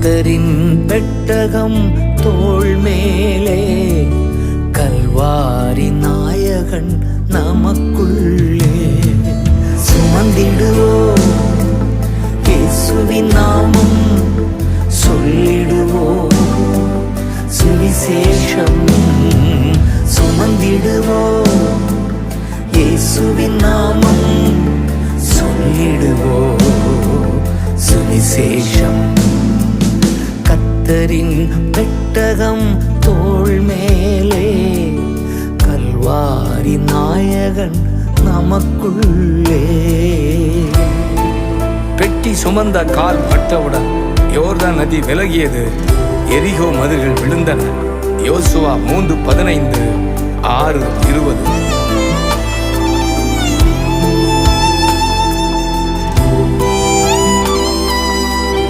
கர்த்தரின் பெட்டகம் தோள் மேலே, கல்வாரி நாயகன் நமக்குள்ளே. சுமந்திடுவோம் இயேசுவின் நாமம், சொல்லிடுவோம் சுவிசேஷம். சுமந்திடுவோம் இயேசுவின் நாமம், சொல்லிடுவோம் சுவிசேஷம். கர்த்தரின் பெட்டகம் தோள் மேலே, கல்வாரி நாயகன் நமக்குள்ளே. பெட்டி சுமந்த கால் பட்டவுடன் யோர்தான் நதி விலகியது, எரிகோ மதில்கள் விழுந்தன. யோசுவா 3:15, 6:20.